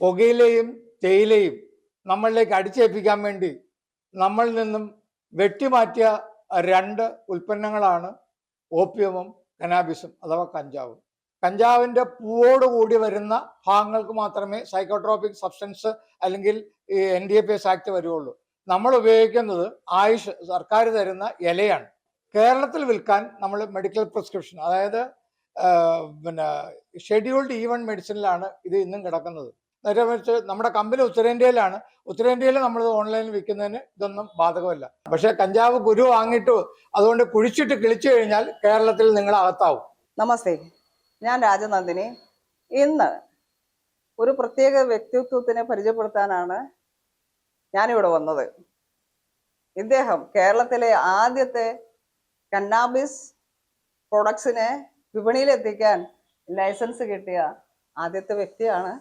പുകയിലയും തേയിലയും നമ്മളിലേക്ക് അടിച്ചേൽപ്പിക്കാൻ വേണ്ടി നമ്മളിൽ നിന്നും വെട്ടിമാറ്റിയ രണ്ട് ഉൽപ്പന്നങ്ങളാണ് ഓപ്പിയവും കനാബിസും അഥവാ കഞ്ചാവും. കഞ്ചാവിൻ്റെ പൂവോടുകൂടി വരുന്ന ഭാഗങ്ങൾക്ക് മാത്രമേ സൈക്കോട്രോപിക് സബ്സ്റ്റൻസ് അല്ലെങ്കിൽ ഈ NDPS ആക്ട് വരുള്ളൂ. നമ്മൾ ഉപയോഗിക്കുന്നത് ആയുഷ് സർക്കാർ തരുന്ന ഇലയാണ്. കേരളത്തിൽ വിൽക്കാൻ നമ്മൾ മെഡിക്കൽ പ്രിസ്ക്രിപ്ഷൻ, അതായത് പിന്നെ ഷെഡ്യൂൾഡ് E1 മെഡിസിനിലാണ് ഇത് ഇന്നും കിടക്കുന്നത്. നേരെ മറിച്ച് നമ്മുടെ കമ്പനി ഉത്തരേന്ത്യയിലാണ്. ഉത്തരേന്ത്യയിൽ നമ്മൾ ഓൺലൈനിൽ വിൽക്കുന്നതിന് ഇതൊന്നും ബാധകമല്ല. പക്ഷെ കഞ്ചാവ് കുരു വാങ്ങിയിട്ട് അതുകൊണ്ട് കുഴിച്ചിട്ട് കിളിച്ചു കഴിഞ്ഞാൽ കേരളത്തിൽ നിങ്ങൾ അകത്താവും. നമസ്തേ, ഞാൻ രാജനന്ദിനി. ഇന്ന് ഒരു പ്രത്യേക വ്യക്തിത്വത്തിനെ പരിചയപ്പെടുത്താനാണ് ഞാനിവിടെ വന്നത്. ഇദ്ദേഹം കേരളത്തിലെ ആദ്യത്തെ കന്നാബിസ് പ്രൊഡക്ട്സിനെ വിപണിയിലെത്തിക്കാൻ ലൈസൻസ് കിട്ടിയ ആദ്യത്തെ വ്യക്തിയാണ്.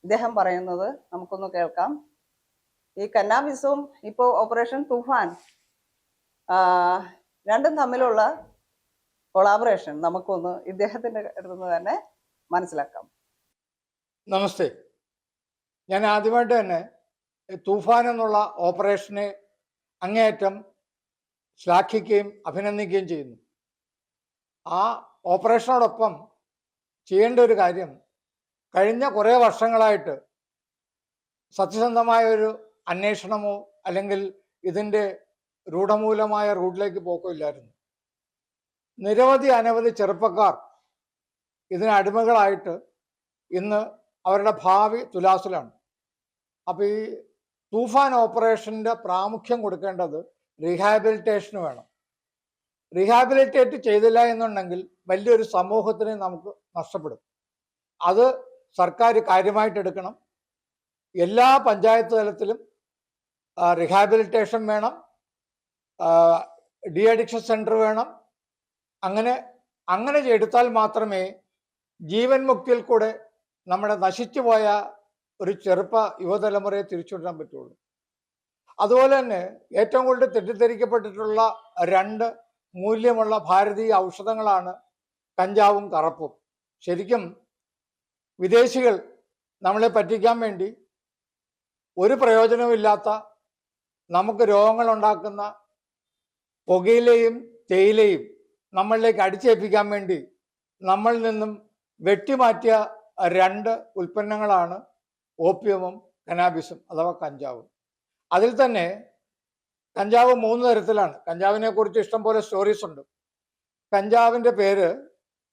ഇദ്ദേഹം പറയുന്നത് നമുക്കൊന്ന് കേൾക്കാം. ഈ കന്നാബിസും ഇപ്പോൾ ഓപ്പറേഷൻ തൂഫാൻ രണ്ടും തമ്മിലുള്ള കൊളാബറേഷൻ നമുക്കൊന്ന് ഇദ്ദേഹത്തിൻ്റെ അടുത്ത് നിന്ന് തന്നെ മനസ്സിലാക്കാം. നമസ്തേ. ഞാൻ ആദ്യമായിട്ട് തന്നെ തൂഫാൻ എന്നുള്ള ഓപ്പറേഷനെ അങ്ങേയറ്റം ശ്ലാഘിക്കുകയും അഭിനന്ദിക്കുകയും ചെയ്യുന്നു. ആ ഓപ്പറേഷനോടൊപ്പം ചെയ്യേണ്ട ഒരു കാര്യം, കഴിഞ്ഞ കുറേ വർഷങ്ങളായിട്ട് സത്യസന്ധമായ ഒരു അന്വേഷണമോ അല്ലെങ്കിൽ ഇതിൻ്റെ രൂഢമൂലമായ റൂട്ടിലേക്ക് പോക്കോ ഇല്ലായിരുന്നു. അനവധി ചെറുപ്പക്കാർ ഇതിന് അടിമകളായിട്ട് ഇന്ന് അവരുടെ ഭാവി തുലാസിലാണ്. അപ്പോൾ ഈ തൂഫാൻ ഓപ്പറേഷൻ്റെ പ്രാമുഖ്യം കൊടുക്കേണ്ടത് റീഹാബിലിറ്റേഷന് വേണം. റീഹാബിലിറ്റേറ്റ് ചെയ്തില്ല എന്നുണ്ടെങ്കിൽ വലിയൊരു സമൂഹത്തിനെ നമുക്ക് നഷ്ടപ്പെടും. അത് സർക്കാർ കാര്യമായിട്ട് എടുക്കണം. എല്ലാ പഞ്ചായത്ത് തലത്തിലും റീഹാബിലിറ്റേഷൻ വേണം, ഡി അഡിക്ഷൻ സെൻറ്റർ വേണം. അങ്ങനെ എടുത്താൽ മാത്രമേ ജീവൻ മുക്തിയിൽ കൂടെ നമ്മുടെ നശിച്ചുപോയ ഒരു യുവതലമുറയെ തിരിച്ചുവിടാൻ പറ്റുള്ളൂ. അതുപോലെ തന്നെ ഏറ്റവും കൂടുതൽ തെറ്റിദ്ധരിക്കപ്പെട്ടിട്ടുള്ള രണ്ട് മൂല്യമുള്ള ഭാരതീയ ഔഷധങ്ങളാണ് കഞ്ചാവും കറപ്പും. ശരിക്കും വിദേശികൾ നമ്മളെ പറ്റിക്കാൻ വേണ്ടി ഒരു പ്രയോജനവുമില്ലാത്ത, നമുക്ക് രോഗങ്ങൾ ഉണ്ടാക്കുന്ന പുകയിലയും തേയിലയും നമ്മളിലേക്ക് അടിച്ചേൽപ്പിക്കാൻ വേണ്ടി നമ്മളിൽ നിന്നും വെട്ടിമാറ്റിയ രണ്ട് ഉൽപ്പന്നങ്ങളാണ് ഓപ്പിയവും കനാബിസും അഥവാ കഞ്ചാവും. അതിൽ തന്നെ കഞ്ചാവ് 3 തരത്തിലാണ്. കഞ്ചാവിനെ കുറിച്ച് ഇഷ്ടം പോലെ സ്റ്റോറീസ് ഉണ്ട്. കഞ്ചാവിൻ്റെ പേര്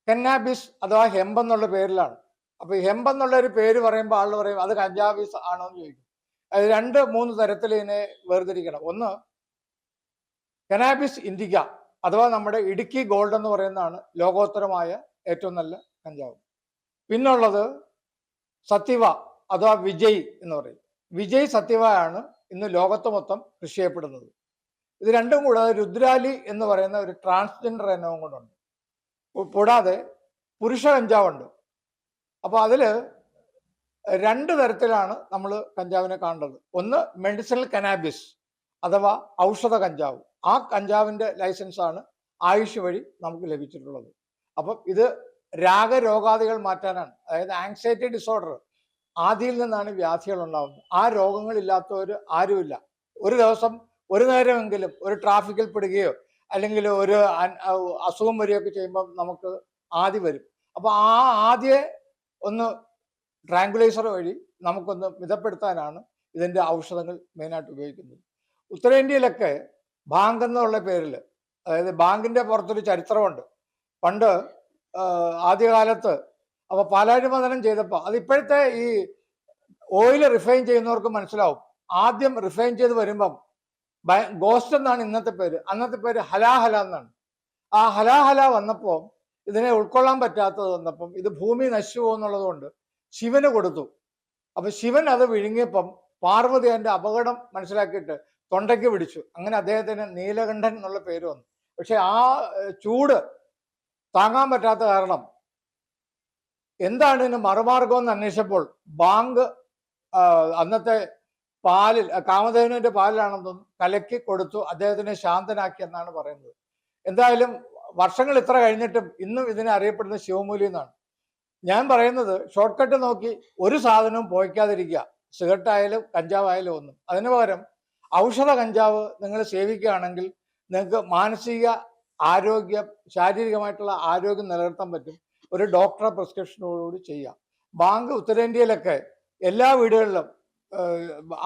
കന്നാബിസ് അഥവാ ഹെമ്പ് എന്നുള്ള പേരിലാണ്. അപ്പോൾ ഹെമ്പ് എന്നുള്ള ഒരു പേര് പറയുമ്പോൾ ആൾ പറയും അത് കഞ്ചാബിസ് ആണോ എന്ന് ചോദിക്കും. അത് 2-3 തരത്തിൽ ഇതിനെ വേർതിരിക്കണം. ഒന്ന് കനാബിസ് ഇൻഡിക്ക അഥവാ നമ്മുടെ ഇടുക്കി ഗോൾഡ് എന്ന് പറയുന്നതാണ് ലോകോത്തരമായ ഏറ്റവും നല്ല കഞ്ചാവ്. പിന്നുള്ളത് സത്യവ അഥവാ വിജയ് എന്ന് പറയും. വിജയ് സത്യവയാണ് ഇന്ന് ലോകത്ത് മൊത്തം കൃഷി ചെയ്യപ്പെടുന്നത്. ഇത് രണ്ടും കൂടാതെ രുദ്രാലി എന്ന് പറയുന്ന ഒരു ട്രാൻസ്ജെൻഡർ ഇനവും കൊണ്ടുണ്ട്. കൂടാതെ പുരുഷ കഞ്ചാവുണ്ട്. അപ്പോൾ അതിൽ 2 തരത്തിലാണ് നമ്മൾ കഞ്ചാവിനെ കാണേണ്ടത്. ഒന്ന് മെഡിസിനൽ കനാബിസ് അഥവാ ഔഷധ കഞ്ചാവ്. ആ കഞ്ചാവിൻ്റെ ലൈസൻസാണ് ആയുഷ് വഴി നമുക്ക് ലഭിച്ചിട്ടുള്ളത്. അപ്പം ഇത് രാഗരോഗാദികൾ മാറ്റാനാണ്. അതായത് ആങ്സൈറ്റി ഡിസോർഡർ, ആദിയിൽ നിന്നാണ് വ്യാധികൾ ഉണ്ടാകുന്നത്. ആ രോഗങ്ങളില്ലാത്തവർ ആരുമില്ല. ഒരു ദിവസം ഒരു നേരമെങ്കിലും ഒരു ട്രാഫിക്കിൽ പെടുകയോ അല്ലെങ്കിൽ ഒരു അസുഖം വരികയൊക്കെ ചെയ്യുമ്പോൾ നമുക്ക് ആദി വരും. അപ്പോൾ ആ ആദിയെ ഒന്ന് ട്രാങ്കുലൈസർ വഴി നമുക്കൊന്ന് മിതപ്പെടുത്താനാണ് ഇതിൻ്റെ ഔഷധങ്ങൾ മെയിനായിട്ട് ഉപയോഗിക്കുന്നത്. ഉത്തരേന്ത്യയിലൊക്കെ ബാങ്ക് എന്നുള്ള പേരിൽ, അതായത് ബാങ്കിൻ്റെ പുറത്തൊരു ചരിത്രമുണ്ട്. പണ്ട് ആദ്യകാലത്ത് അപ്പോൾ പാലാഴിമതനം ചെയ്തപ്പോൾ, അതിപ്പോഴത്തെ ഈ ഓയിൽ റിഫൈൻ ചെയ്യുന്നവർക്ക് മനസ്സിലാവും. ആദ്യം റിഫൈൻ ചെയ്ത് വരുമ്പം ഗോസ്റ്റ് എന്നാണ് ഇന്നത്തെ പേര്. അന്നത്തെ പേര് ഹലാഹല എന്നാണ്. ആ ഹലാഹല വന്നപ്പോൾ ഇതിനെ ഉൾക്കൊള്ളാൻ പറ്റാത്തത് വന്നപ്പം ഇത് ഭൂമി നശിച്ചു പോകുന്നുള്ളത് കൊണ്ട് ശിവന് കൊടുത്തു. അപ്പം ശിവൻ അത് വിഴുങ്ങിയപ്പം പാർവതി അതിൻ്റെ അപകടം മനസ്സിലാക്കിയിട്ട് തൊണ്ടയ്ക്ക് പിടിച്ചു. അങ്ങനെ അദ്ദേഹത്തിന് നീലകണ്ഠൻ എന്നുള്ള പേര് വന്നു. പക്ഷെ ആ ചൂട് താങ്ങാൻ പറ്റാത്ത കാരണം എന്താണ് ഇതിന് മറുമാർഗം എന്ന് അന്വേഷിച്ചപ്പോൾ ബാങ്ക് അന്നത്തെ പാലിൽ, കാമധേനുവിൻ്റെ പാലിലാണെന്ന് തോന്നുന്നു, കലക്കി കൊടുത്തു, അദ്ദേഹത്തിനെ ശാന്തനാക്കി എന്നാണ് പറയുന്നത്. എന്തായാലും വർഷങ്ങൾ ഇത്ര കഴിഞ്ഞിട്ടും ഇന്നും ഇതിനെ അറിയപ്പെടുന്നത് ശിവമൂലി എന്നാണ്. ഞാൻ പറയുന്നത് ഷോർട്ട് കട്ട് നോക്കി ഒരു സാധനവും പോയിക്കാതിരിക്കുക. സിഗരറ്റ് ആയാലും കഞ്ചാവായാലും ഒന്നും. അതിന് പകരം ഔഷധ കഞ്ചാവ് നിങ്ങൾ സേവിക്കുകയാണെങ്കിൽ നിങ്ങൾക്ക് മാനസിക ആരോഗ്യം, ശാരീരികമായിട്ടുള്ള ആരോഗ്യം നിലനിർത്താൻ പറ്റും. ഒരു ഡോക്ടറെ പ്രിസ്ക്രിപ്ഷനോടുകൂടി ചെയ്യാം. ബാങ്ക് ഉത്തരേന്ത്യയിലൊക്കെ എല്ലാ വീടുകളിലും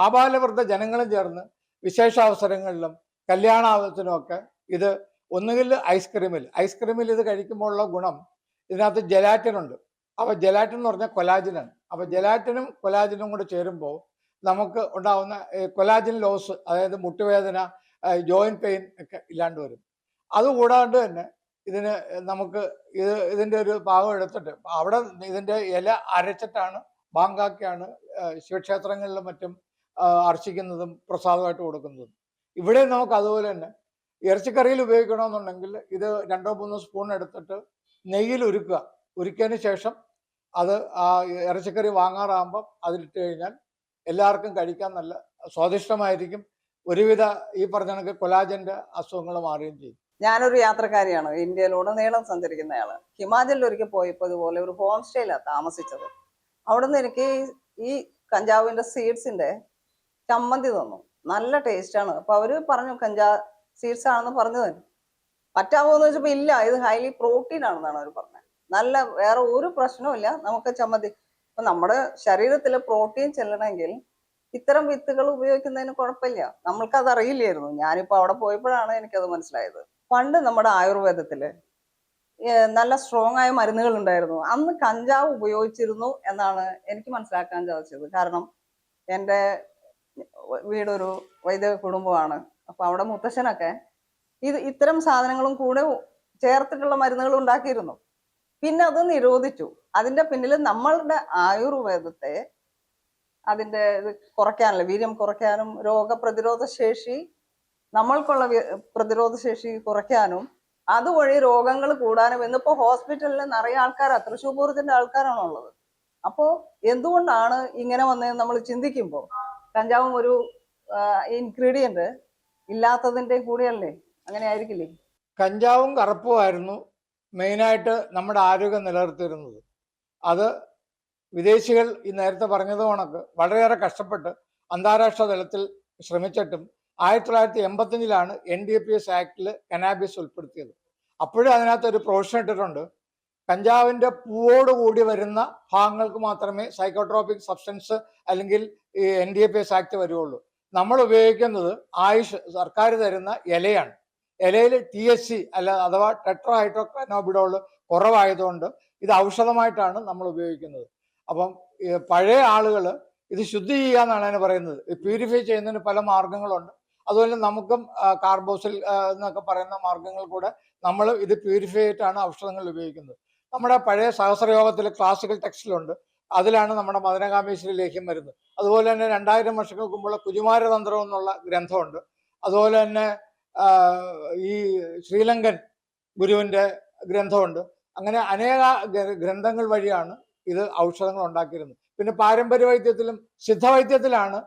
ആബാലവൃദ്ധ ജനങ്ങളും ചേർന്ന് വിശേഷാവസരങ്ങളിലും കല്യാണാവസരത്തിനുമൊക്കെ ഇത് ഒന്നുകിൽ ഐസ്ക്രീമിൽ ഇത് കഴിക്കുമ്പോഴുള്ള ഗുണം, ഇതിനകത്ത് ജെലാറ്റിൻ ഉണ്ട്. അപ്പോൾ ജെലാറ്റിൻ എന്ന് പറഞ്ഞാൽ കൊലാജിനാണ്. അപ്പോൾ ജെലാറ്റിനും കൊലാജിനും കൂടെ ചേരുമ്പോൾ നമുക്ക് ഉണ്ടാവുന്ന കൊലാജിൻ ലോസ്, അതായത് മുട്ടുവേദന, ജോയിന്റ് പെയിൻ ഒക്കെ ഇല്ലാണ്ട് വരും. അതുകൂടാണ്ട് തന്നെ ഇതിന് നമുക്ക് ഇതിൻ്റെ ഒരു ഭാഗം എടുത്തിട്ട് അവിടെ ഇതിൻ്റെ ഇല അരച്ചിട്ടാണ് ബാങ്കാക്കിയാണ് ശിവക്ഷേത്രങ്ങളിലും മറ്റും അർച്ചിക്കുന്നതും പ്രസാദമായിട്ട് കൊടുക്കുന്നതും. ഇവിടെ നമുക്ക് അതുപോലെ തന്നെ ഇറച്ചിക്കറിയിൽ ഉപയോഗിക്കണമെന്നുണ്ടെങ്കിൽ ഇത് 2-3 സ്പൂൺ എടുത്തിട്ട് നെയ്യിൽ ഉരുക്കിയതിന് ശേഷം അത് ആ ഇറച്ചിക്കറി വാങ്ങാറാകുമ്പം അതിലിട്ട് കഴിഞ്ഞാൽ എല്ലാവർക്കും കഴിക്കാൻ നല്ല സ്വാദിഷ്ടമായിരിക്കും. ഒരുവിധ ഈ പറഞ്ഞ കണക്ക് കൊലാജന്റെ അസുഖങ്ങൾ മാറുകയും ചെയ്യും. ഞാനൊരു യാത്രക്കാരിയാണ്, ഇന്ത്യയിലുടനീളം സഞ്ചരിക്കുന്നയാള്. ഹിമാചലിൽ ഒരിക്കൽ പോയപ്പോൾ ഇതുപോലെ ഒരു ഹോം സ്റ്റേയിലാണ് താമസിച്ചത്. അവിടെ നിന്ന് എനിക്ക് ഈ കഞ്ചാവിന്റെ സീഡ്സിന്റെ ചമ്മന്തി തന്നു. നല്ല ടേസ്റ്റാണ്. അപ്പൊ അവര് പറഞ്ഞു സീഡ്സ് ആണെന്ന് പറഞ്ഞു തന്നെ. പറ്റാമോ എന്ന് വെച്ചപ്പോ ഇല്ല, ഇത് ഹൈലി പ്രോട്ടീൻ ആണെന്നാണ് അവർ പറഞ്ഞത്. നല്ല, വേറെ ഒരു പ്രശ്നവുമില്ല. നമുക്ക് ചമ്മന്തി, ഇപ്പൊ നമ്മുടെ ശരീരത്തിൽ പ്രോട്ടീൻ ചെല്ലണമെങ്കിൽ ഇത്തരം വിത്തുകൾ ഉപയോഗിക്കുന്നതിന് കുഴപ്പമില്ല. നമ്മൾക്കത് അറിയില്ലായിരുന്നു. ഞാനിപ്പോ അവിടെ പോയപ്പോഴാണ് എനിക്കത് മനസ്സിലായത്. പണ്ട് നമ്മുടെ ആയുർവേദത്തില് നല്ല സ്ട്രോങ് ആയ മരുന്നുകൾ ഉണ്ടായിരുന്നു. അന്ന് കഞ്ചാവ് ഉപയോഗിച്ചിരുന്നു എന്നാണ് എനിക്ക് മനസ്സിലാക്കാൻ സാധിച്ചത്. കാരണം എൻ്റെ വീടൊരു വൈദ്യ കുടുംബമാണ്. അപ്പൊ അവിടെ മുത്തശ്ശനൊക്കെ ഇത്തരം സാധനങ്ങളും കൂടെ ചേർത്തിട്ടുള്ള മരുന്നുകൾ ഉണ്ടാക്കിയിരുന്നു. പിന്നെ അത് നിരോധിച്ചു. അതിന്റെ പിന്നിൽ നമ്മളുടെ ആയുർവേദത്തെ അതിന്റെ ഇത് കുറയ്ക്കാനല്ല, വീര്യം കുറയ്ക്കാനും രോഗപ്രതിരോധ ശേഷി, നമ്മൾക്കുള്ള പ്രതിരോധ ശേഷി കുറയ്ക്കാനും അതുവഴി രോഗങ്ങൾ കൂടാനും. ഇന്നിപ്പോ ഹോസ്പിറ്റലിൽ നിറയെ ആൾക്കാരാ, തൃശ്ശൂർ പൂരത്തിന്റെ ആൾക്കാരാണോ ഉള്ളത്. അപ്പോ എന്തുകൊണ്ടാണ് ഇങ്ങനെ വന്നതെന്ന് നമ്മൾ ചിന്തിക്കുമ്പോൾ കഞ്ചാവും ഒരു ഇൻഗ്രീഡിയന്റ് ഇല്ലാത്തതിന്റെ കൂടെയല്ലേ? അങ്ങനെ ആയിരിക്കില്ലേ? കഞ്ചാവും കറുപ്പുമായിരുന്നു മെയിനായിട്ട് നമ്മുടെ ആരോഗ്യം നിലനിർത്തിയിരുന്നത്. അത് വിദേശികൾ ഈ നേരത്തെ പറഞ്ഞത് കണക്ക് വളരെയേറെ കഷ്ടപ്പെട്ട് അന്താരാഷ്ട്ര തലത്തിൽ ശ്രമിച്ചിട്ടും 1985 NDPS ആക്ടിൽ കനാബിസ് ഉൾപ്പെടുത്തിയത്. അപ്പോഴും അതിനകത്ത് ഒരു പ്രൊവിഷൻ ഇട്ടിട്ടുണ്ട്, കഞ്ചാവിൻ്റെ പൂവോടുകൂടി വരുന്ന ഭാഗങ്ങൾക്ക് മാത്രമേ സൈക്കോട്രോപിക് സബ്സ്റ്റൻസ് അല്ലെങ്കിൽ ഈ NDPS ആക്ട് വരുള്ളൂ. നമ്മൾ ഉപയോഗിക്കുന്നത് സർക്കാർ തരുന്ന ഇലയാണ്. ഇലയിൽ THC അഥവാ ടെട്രാ ഹൈഡ്രോക്യാനോബിഡോൾ കുറവായതുകൊണ്ട് ഇത് ഔഷധമായിട്ടാണ് നമ്മൾ ഉപയോഗിക്കുന്നത്. അപ്പം പഴയ ആളുകൾ ഇത് ശുദ്ധി ചെയ്യാന്നാണ് അതിന് പറയുന്നത്. പ്യൂരിഫൈ ചെയ്യുന്നതിന് പല മാർഗങ്ങളുണ്ട്. അതുപോലെ നമുക്കും കാർബോസിൽ എന്നൊക്കെ പറയുന്ന മാർഗങ്ങൾ കൂടെ നമ്മൾ ഇത് പ്യൂരിഫൈ ആയിട്ടാണ് ഔഷധങ്ങൾ ഉപയോഗിക്കുന്നത്. നമ്മുടെ പഴയ സഹസ്രയോഗത്തിൽ ക്ലാസിക്കൽ ടെക്സ്റ്റിലുണ്ട്. അതിലാണ് നമ്മുടെ മദനകാമേശ്വരി ലേഖ്യം വരുന്നത്. അതുപോലെ തന്നെ 2000 വർഷങ്ങൾക്ക് മുമ്പുള്ള കുജുമാരതന്ത്രം എന്നുള്ള ഗ്രന്ഥമുണ്ട്. അതുപോലെ തന്നെ ഈ ശ്രീലങ്കൻ ഗുരുവിൻ്റെ ഗ്രന്ഥമുണ്ട്. അങ്ങനെ അനേക ഗ്രന്ഥങ്ങൾ വഴിയാണ് ഇത് ഔഷധങ്ങൾ ഉണ്ടാക്കിയിരുന്നത്. പിന്നെ പാരമ്പര്യ വൈദ്യത്തിലും സിദ്ധവൈദ്യത്തിലാണ്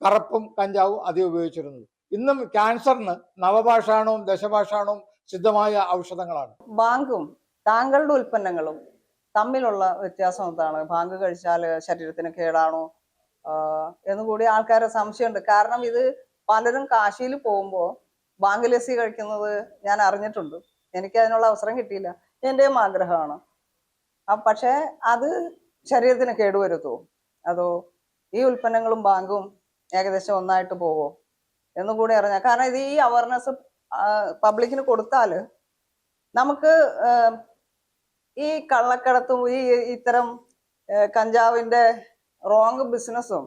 കറുപ്പും കഞ്ചാവും അധികം ഉപയോഗിച്ചിരുന്നത്. ഇന്നും ക്യാൻസറിന് നവപാഷാണവും ദശപാഷാണവും സിദ്ധമായ ഔഷധങ്ങളാണ്. ബാങ്കും താങ്കളുടെ ഉൽപ്പന്നങ്ങളും തമ്മിലുള്ള വ്യത്യാസം എന്താണ്? ബാങ്ക് കഴിച്ചാൽ ശരീരത്തിന് കേടാണോ എന്നുകൂടി ആൾക്കാരെ സംശയമുണ്ട്. കാരണം ഇത് പലരും കാശിയിൽ പോകുമ്പോൾ ബാങ്ക് ലസ്സി കഴിക്കുന്നത് ഞാൻ അറിഞ്ഞിട്ടുണ്ട്. എനിക്ക് അതിനുള്ള അവസരം കിട്ടിയില്ല, എൻ്റെയും ആഗ്രഹമാണ്. പക്ഷേ അത് ശരീരത്തിന് കേടുവരുത്തുമോ? അതോ ഈ ഉൽപ്പന്നങ്ങളും ബാങ്കും ഏകദേശം ഒന്നായിട്ട് പോവോ എന്നും കൂടി അറിഞ്ഞാൽ. കാരണം ഇത് ഈ അവയർനെസ് പബ്ലിക്കിന് കൊടുത്താൽ നമുക്ക് ഈ കള്ളക്കടത്തും ഈ ഇത്തരം കഞ്ചാവിന്റെ റോങ് ബിസിനസ്സും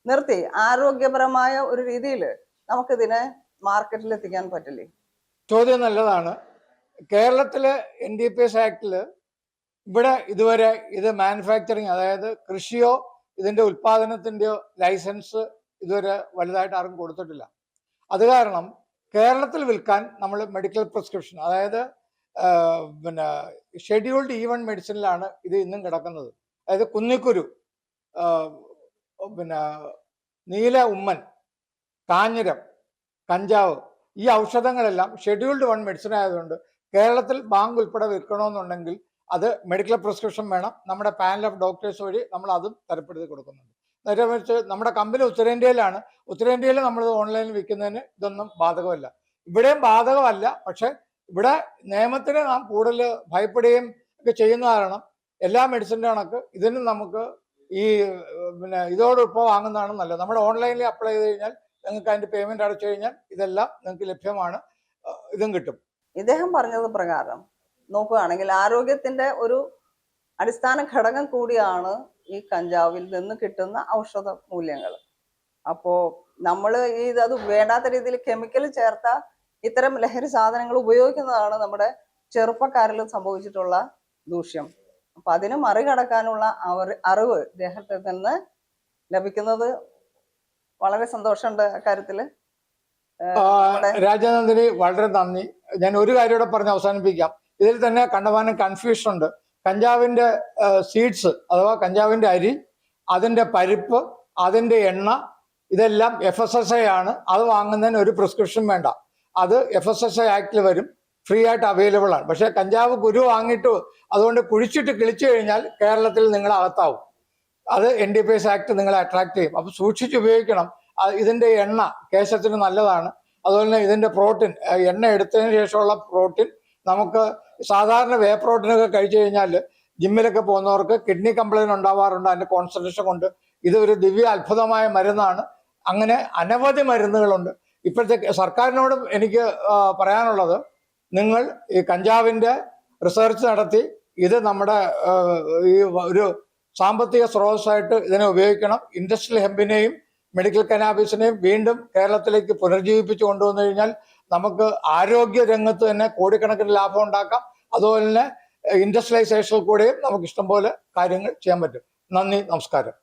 നിർത്തി ആരോഗ്യപരമായ ഒരു രീതിയിൽ നമുക്കിതിനെ മാർക്കറ്റിൽ എത്തിക്കാൻ പറ്റില്ലേ? ചോദ്യം നല്ലതാണ്. കേരളത്തിലെ NDPS ആക്ടിൽ ഇവിടെ ഇതുവരെ ഇത് മാനുഫാക്ചറിങ്, അതായത് കൃഷിയോ ഇതിൻ്റെ ഉൽപ്പാദനത്തിൻ്റെയോ ലൈസൻസ് ഇതുവരെ വലുതായിട്ട് ആർക്കും കൊടുത്തിട്ടില്ല. അത് കാരണം കേരളത്തിൽ വിൽക്കാൻ നമ്മൾ മെഡിക്കൽ പ്രിസ്ക്രിപ്ഷൻ, അതായത് പിന്നെ ഷെഡ്യൂൾഡ് E1 മെഡിസിനിലാണ് ഇത് ഇന്നും കിടക്കുന്നത്. അതായത് കുന്നിക്കുരു, പിന്നെ നീല ഉമ്മൻ, കാഞ്ഞിരം, കഞ്ചാവ്, ഈ ഔഷധങ്ങളെല്ലാം ഷെഡ്യൂൾഡ് 1 മെഡിസിൻ ആയതുകൊണ്ട് കേരളത്തിൽ ബാങ്ക് ഉൾപ്പെടെ വിൽക്കണമെന്നുണ്ടെങ്കിൽ അത് മെഡിക്കൽ പ്രിസ്ക്രിപ്ഷൻ വേണം. നമ്മുടെ പാനൽ ഓഫ് ഡോക്ടേഴ്സ് വഴി നമ്മൾ അതും തരപ്പെടുത്തി കൊടുക്കുന്നുണ്ട്. നേരെ മറിച്ച് നമ്മുടെ കമ്പനി ഉത്തരേന്ത്യയിലാണ്. ഉത്തരേന്ത്യയിൽ നമ്മൾ ഓൺലൈനിൽ വിൽക്കുന്നതിന് ഇതൊന്നും ബാധകമല്ല. ഇവിടെയും ബാധകമല്ല. പക്ഷെ ഇവിടെ നിയമത്തിന് നാം കൂടുതൽ ഭയപ്പെടുകയും ഒക്കെ ചെയ്യുന്ന കാരണം എല്ലാ മെഡിസിൻ്റെ കണക്ക് ഇതിനും നമുക്ക് ഈ പിന്നെ ഇതോടൊപ്പം വാങ്ങുന്നതാണ് നല്ലത്. നമ്മൾ ഓൺലൈനിൽ അപ്ലൈ ചെയ്ത് കഴിഞ്ഞാൽ നിങ്ങൾക്ക് അതിന്റെ പേയ്മെന്റ് അടച്ചു കഴിഞ്ഞാൽ ഇതെല്ലാം നിങ്ങൾക്ക് ലഭ്യമാണ്. ഇതും കിട്ടും. ഇദ്ദേഹം പറഞ്ഞത് പ്രകാരം നോക്കുകയാണെങ്കിൽ ആരോഗ്യത്തിന്റെ ഒരു അടിസ്ഥാന ഘടകം കൂടിയാണ് ഈ കഞ്ചാവിൽ നിന്ന് കിട്ടുന്ന ഔഷധ മൂല്യങ്ങൾ. അപ്പോൾ നമ്മൾ അത് വേണ്ടാത്ത രീതിയിൽ കെമിക്കൽ ചേർത്ത ഇത്തരം ലഹരി സാധനങ്ങൾ ഉപയോഗിക്കുന്നതാണ് നമ്മുടെ ചെറുപ്പക്കാരിൽ സംഭവിച്ചിട്ടുള്ള ദൂഷ്യം. അപ്പൊ അതിനെ മറികടക്കാനുള്ള അറിവ് ഇദ്ദേഹത്തിൽ നിന്ന് ലഭിക്കുന്നത് വളരെ സന്തോഷമുണ്ട്. അക്കാര്യത്തില് രാജനന്ദിനി വളരെ നന്ദി. ഞാൻ ഒരു കാര്യം കൂടെ പറഞ്ഞ് അവസാനിപ്പിക്കാം. ഇതിൽ തന്നെ കണ്ടമാനം കൺഫ്യൂഷൻ ഉണ്ട്. കഞ്ചാവിന്റെ സീഡ്സ് അഥവാ കഞ്ചാവിന്റെ അരി, അതിന്റെ പരിപ്പ്, അതിന്റെ എണ്ണ, ഇതെല്ലാം FSSAI ആണ്. അത് വാങ്ങുന്നതിന് ഒരു പ്രിസ്ക്രിപ്ഷൻ വേണ്ട. അത് FSSAI ആക്ടിൽ വരും, ഫ്രീ ആയിട്ട് അവൈലബിൾ ആണ്. പക്ഷെ കഞ്ചാവ് കുരു വാങ്ങിയിട്ട് അതുകൊണ്ട് കുഴിച്ചിട്ട് കിളിച്ചു കഴിഞ്ഞാൽ കേരളത്തിൽ നിങ്ങൾ അകത്താവും. അത് NDPS ആക്ട് നിങ്ങളെ അട്രാക്ട് ചെയ്യും. അപ്പൊ സൂക്ഷിച്ച് ഉപയോഗിക്കണം. ഇതിന്റെ എണ്ണ കേശത്തിന് നല്ലതാണ്. അതുപോലെ തന്നെ ഇതിന്റെ പ്രോട്ടീൻ, എണ്ണ എടുത്തതിന് ശേഷമുള്ള പ്രോട്ടീൻ നമുക്ക് സാധാരണ വേ പ്രോട്ടീനൊക്കെ കഴിച്ചു കഴിഞ്ഞാൽ ജിമ്മിലൊക്കെ പോകുന്നവർക്ക് കിഡ്നി കംപ്ലൈന്റ് ഉണ്ടാവാറുണ്ട് അതിന്റെ കോൺസെൻട്രേഷൻ കൊണ്ട്. ഇതൊരു ദിവ്യ അത്ഭുതമായ മരുന്നാണ്. അങ്ങനെ അനവധി മരുന്നുകളുണ്ട്. ഇപ്പോഴത്തെ സർക്കാരിനോടും എനിക്ക് പറയാനുള്ളത്, നിങ്ങൾ ഈ കഞ്ചാവിന്റെ റിസർച്ച് നടത്തി ഇത് നമ്മുടെ ഈ ഒരു സാമ്പത്തിക സ്രോതസ്സായിട്ട് ഇതിനെ ഉപയോഗിക്കണം. ഇൻഡസ്ട്രിയൽ ഹെമ്പിനെയും മെഡിക്കൽ കനാബിസിനെയും വീണ്ടും കേരളത്തിലേക്ക് പുനർജീവിപ്പിച്ചു കൊണ്ടുവന്നു കഴിഞ്ഞാൽ നമുക്ക് ആരോഗ്യ രംഗത്ത് തന്നെ കോടിക്കണക്കിന് ലാഭം ഉണ്ടാക്കാം. അതുപോലെ തന്നെ ഇൻഡസ്ട്രിയലൈസേഷനിൽ കൂടെയും നമുക്ക് ഇഷ്ടംപോലെ കാര്യങ്ങൾ ചെയ്യാൻ പറ്റും. നന്ദി, നമസ്കാരം.